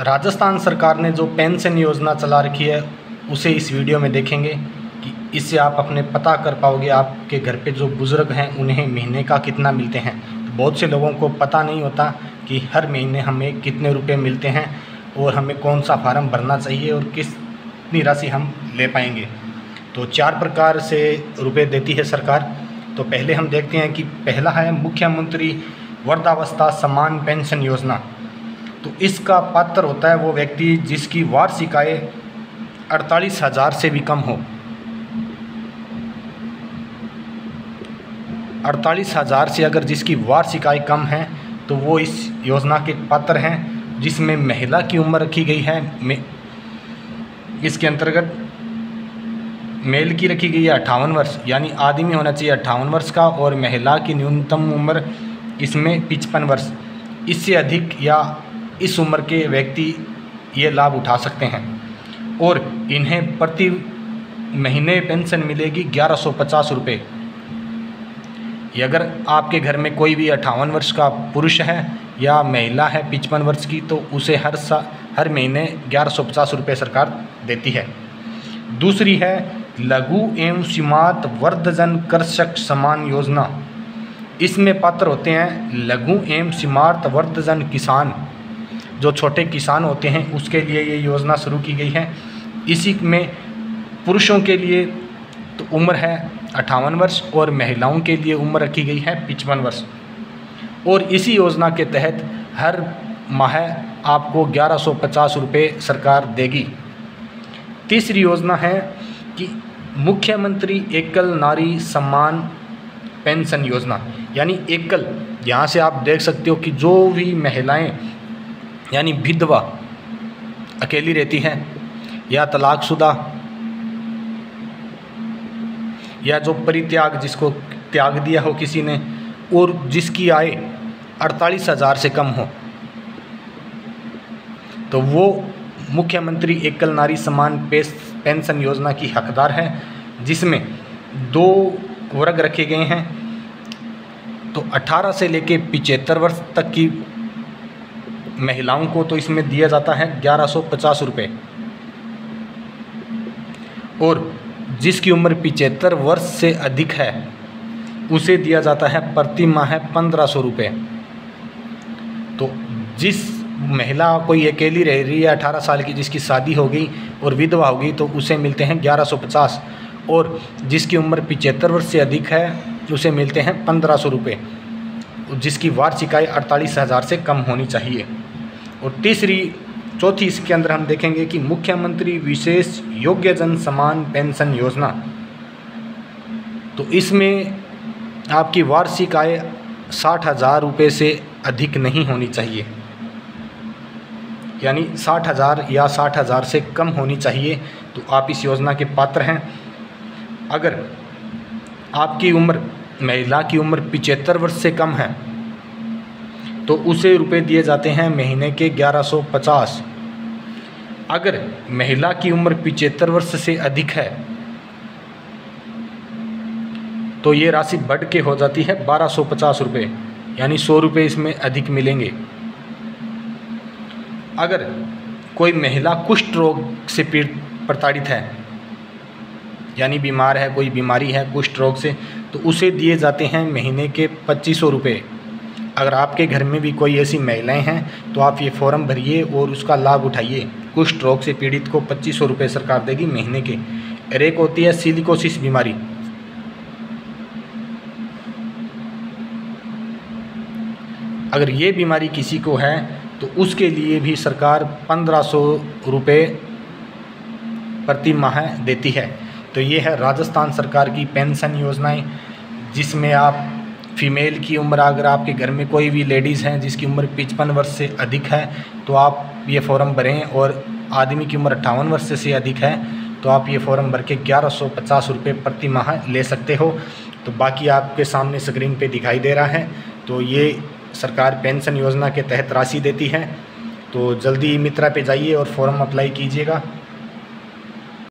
राजस्थान सरकार ने जो पेंशन योजना चला रखी है उसे इस वीडियो में देखेंगे कि इससे आप अपने पता कर पाओगे आपके घर पे जो बुज़ुर्ग हैं उन्हें महीने का कितना मिलते हैं। तो बहुत से लोगों को पता नहीं होता कि हर महीने हमें कितने रुपए मिलते हैं और हमें कौन सा फार्म भरना चाहिए और कितनी राशि हम ले पाएंगे। तो 4 प्रकार से रुपए देती है सरकार। तो पहले हम देखते हैं कि पहला है मुख्यमंत्री वृद्धावस्था सम्मान पेंशन योजना। तो इसका पात्र होता है वो व्यक्ति जिसकी वार्षिक आय 48,000 से भी कम हो। 48,000 से अगर जिसकी वार्षिक आय कम है तो वो इस योजना के पात्र हैं, जिसमें महिला की उम्र रखी गई है। इसके अंतर्गत मेल की रखी गई है 58 वर्ष, यानी आदमी होना चाहिए 58 वर्ष का, और महिला की न्यूनतम उम्र इसमें 55 वर्ष। इससे अधिक या इस उम्र के व्यक्ति ये लाभ उठा सकते हैं और इन्हें प्रति महीने पेंशन मिलेगी 1150 रुपये। ये अगर आपके घर में कोई भी 58 वर्ष का पुरुष है या महिला है 55 वर्ष की, तो उसे हर महीने 1150 रुपये सरकार देती है। दूसरी है लघु एवं सीमांत वृद्धजन कृषक सम्मान योजना। इसमें पात्र होते हैं लघु एवं सीमांत वृद्धजन किसान, जो छोटे किसान होते हैं उसके लिए ये योजना शुरू की गई है। इसी में पुरुषों के लिए तो उम्र है 58 वर्ष और महिलाओं के लिए उम्र रखी गई है 55 वर्ष। और इसी योजना के तहत हर माह आपको 1150 रुपये सरकार देगी। तीसरी योजना है कि मुख्यमंत्री एकल नारी सम्मान पेंशन योजना, यानी एकल, यहाँ से आप देख सकते हो कि जो भी महिलाएं यानी विधवा अकेली रहती हैं या तलाकशुदा या जो परित्याग, जिसको त्याग दिया हो किसी ने, और जिसकी आय 48,000 से कम हो, तो वो मुख्यमंत्री एकल नारी सम्मान पेंशन योजना की हकदार है, जिसमें 2 वर्ग रखे गए हैं। तो 18 से लेके 75 वर्ष तक की महिलाओं को तो इसमें दिया जाता है 1150 रुपये, और जिसकी उम्र 75 वर्ष से अधिक है उसे दिया जाता है प्रति माह 1500 रुपये। तो जिस महिला कोई अकेली रह रही है 18 साल की, जिसकी शादी हो गई और विधवा हो गई, तो उसे मिलते हैं 1150, और जिसकी उम्र 75 वर्ष से अधिक है उसे मिलते हैं 1500 रुपये, जिसकी वार्षिक आय 48,000 से कम होनी चाहिए। और चौथी इसके अंदर हम देखेंगे कि मुख्यमंत्री विशेष योग्यजन सम्मान पेंशन योजना। तो इसमें आपकी वार्षिक आय 60,000 रुपये से अधिक नहीं होनी चाहिए, यानी 60,000 या 60,000 से कम होनी चाहिए, तो आप इस योजना के पात्र हैं। अगर आपकी उम्र, महिला की उम्र 75 वर्ष से कम है तो उसे रुपए दिए जाते हैं महीने के 1150। अगर महिला की उम्र 75 वर्ष से अधिक है तो ये राशि बढ़ के हो जाती है 1250 रुपये, यानी 100 रुपये इसमें अधिक मिलेंगे। अगर कोई महिला कुष्ठ रोग से प्रताड़ित है, यानी बीमार है, कोई बीमारी है कुष्ठ रोग से, तो उसे दिए जाते हैं महीने के 2500 रुपये। अगर आपके घर में भी कोई ऐसी महिलाएं हैं तो आप ये फॉर्म भरिए और उसका लाभ उठाइए। कुष्ठ रोग से पीड़ित को 2500 रुपये सरकार देगी महीने के। और एक होती है सिलिकोसिस बीमारी। अगर ये बीमारी किसी को है तो उसके लिए भी सरकार 1500 रुपये प्रति माह देती है। तो ये है राजस्थान सरकार की पेंशन योजनाएं, जिसमें आप फीमेल की उम्र, अगर आपके घर में कोई भी लेडीज़ हैं जिसकी उम्र 55 वर्ष से अधिक है तो आप ये फॉर्म भरें, और आदमी की उम्र 58 वर्ष से अधिक है तो आप ये फॉर्म भर के 1150 रुपये प्रति माह ले सकते हो। तो बाकी आपके सामने स्क्रीन पे दिखाई दे रहा है। तो ये सरकार पेंशन योजना के तहत राशि देती है। तो जल्दी मित्रा पे जाइए और फॉर्म अप्लाई कीजिएगा।